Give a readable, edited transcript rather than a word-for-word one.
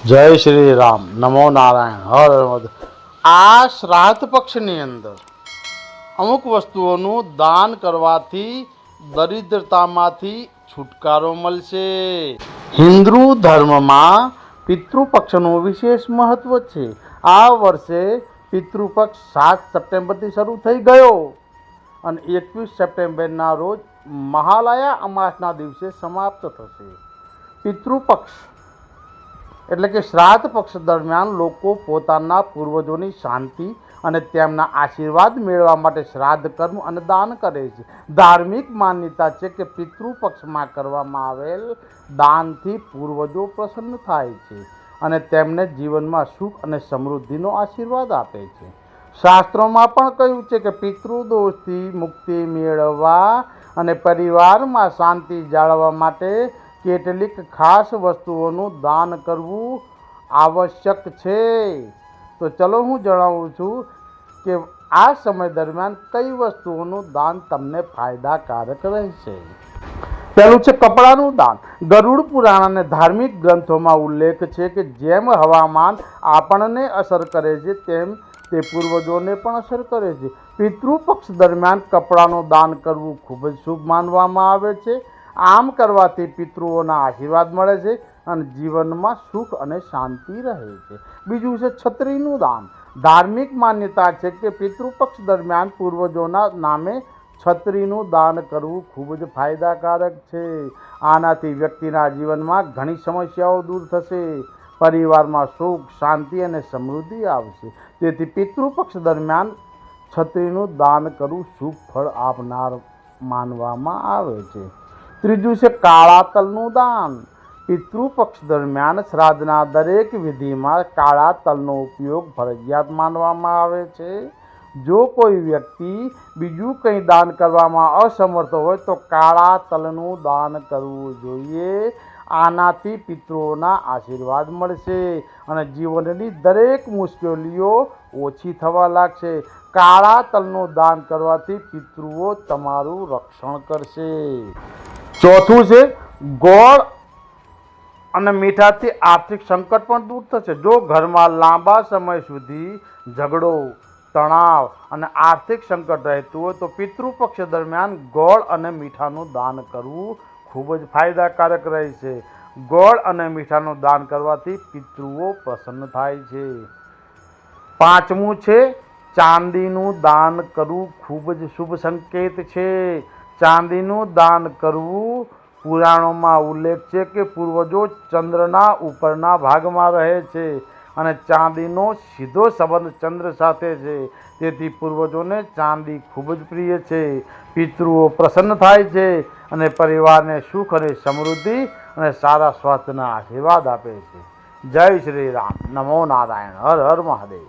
જય શ્રી રામ. નમો નારાયણ. હર હર મહાદેવ. આ શ્રાદ્ધ પક્ષની અંદર અમુક વસ્તુઓનું દાન કરવાથી દરિદ્રતામાંથી છુટકારો મળશે. હિન્દુ ધર્મમાં પિતૃપક્ષનું વિશેષ મહત્વ છે. આ વર્ષે પિતૃપક્ષ 7 સપ્ટેમ્બરથી શરૂ થઈ ગયો અને 21 સપ્ટેમ્બરના રોજ મહાલયા અમાસના દિવસે સમાપ્ત થશે. પિતૃપક્ષ એટલે કે શ્રાદ્ધ પક્ષ દરમિયાન લોકો પોતાના પૂર્વજોની શાંતિ અને તેમના આશીર્વાદ મેળવવા માટે શ્રાદ્ધ કર્મ અને દાન કરે છે. ધાર્મિક માન્યતા છે કે પિતૃપક્ષમાં કરવામાં આવેલ દાનથી પૂર્વજો પ્રસન્ન થાય છે અને તેમને જીવનમાં સુખ અને સમૃદ્ધિનો આશીર્વાદ આપે છે. શાસ્ત્રોમાં પણ કહ્યું છે કે પિતૃદોષથી મુક્તિ મેળવવા અને પરિવારમાં શાંતિ જાળવવા માટે કેટલીક ખાસ વસ્તુઓનું દાન કરવું આવશ્યક છે. તો ચલો હું જણાવું છું કે આ સમય દરમિયાન કઈ વસ્તુઓનું દાન તમને ફાયદાકારક રહેશે. પહેલું છે કપડાનું દાન. ગરુડ પુરાણ અને ધાર્મિક ગ્રંથોમાં ઉલ્લેખ છે કે જેમ હવામાન આપણને અસર કરે છે તેમ તે પૂર્વજોને પણ અસર કરે છે. પિતૃપક્ષ દરમિયાન કપડાનું દાન કરવું ખૂબ જ શુભ માનવામાં આવે છે. આમ કરવાથી પિતૃઓના આશીર્વાદ મળે છે અને જીવનમાં સુખ અને શાંતિ રહે છે. બીજું છે છત્રીનું દાન. ધાર્મિક માન્યતા છે કે પિતૃપક્ષ દરમિયાન પૂર્વજોના નામે છત્રીનું દાન કરવું ખૂબ જ ફાયદાકારક છે. આનાથી વ્યક્તિના જીવનમાં ઘણી સમસ્યાઓ દૂર થશે, પરિવારમાં સુખ, શાંતિ અને સમૃદ્ધિ આવશે. તેથી પિતૃપક્ષ દરમિયાન છત્રીનું દાન કરવું શુભ ફળ આપનાર માનવામાં આવે છે. ત્રીજું છે કાળા તલનું દાન. પિતૃપક્ષ દરમિયાન શ્રાદ્ધના દરેક વિધિમાં કાળા તલનો ઉપયોગ ફરજિયાત માનવામાં આવે છે. જો કોઈ વ્યક્તિ બીજું કંઈ દાન કરવામાં અસમર્થ હોય તો કાળા તલનું દાન કરવું જોઈએ. આનાથી પિતૃઓના આશીર્વાદ મળશે અને જીવનની દરેક મુશ્કેલીઓ ઓછી થવા લાગશે. કાળા તલનું દાન કરવાથી પિતૃઓ તમારું રક્ષણ કરશે. ચોથું છે ગોળ અને મીઠાથી આર્થિક સંકટ પણ દૂર થશે. જો ઘરમાં લાંબા સમય સુધી ઝઘડો, તણાવ અને આર્થિક સંકટ રહેતું હોય તો પિતૃપક્ષ દરમિયાન ગોળ અને મીઠાનું દાન કરવું ખૂબ જ ફાયદાકારક રહેશે. ગોળ અને મીઠાનું દાન કરવાથી પિતૃઓ પ્રસન્ન થાય છે. પાંચમું છે ચાંદીનું દાન કરવું ખૂબ જ શુભ સંકેત છે. ચાંદીનું દાન કરવું પુરાણોમાં ઉલ્લેખ છે કે પૂર્વજો ચંદ્રના ઉપરના ભાગમાં રહે છે અને ચાંદીનો સીધો સંબંધ ચંદ્ર સાથે છે. તેથી પૂર્વજોને ચાંદી ખૂબ જ પ્રિય છે. પિતૃઓ પ્રસન્ન થાય છે અને પરિવારને સુખ અને સમૃદ્ધિ અને સારા સ્વાસ્થ્યના આશીર્વાદ આપે છે. જય શ્રી રામ. નમો નારાયણ. હર હર મહાદેવ.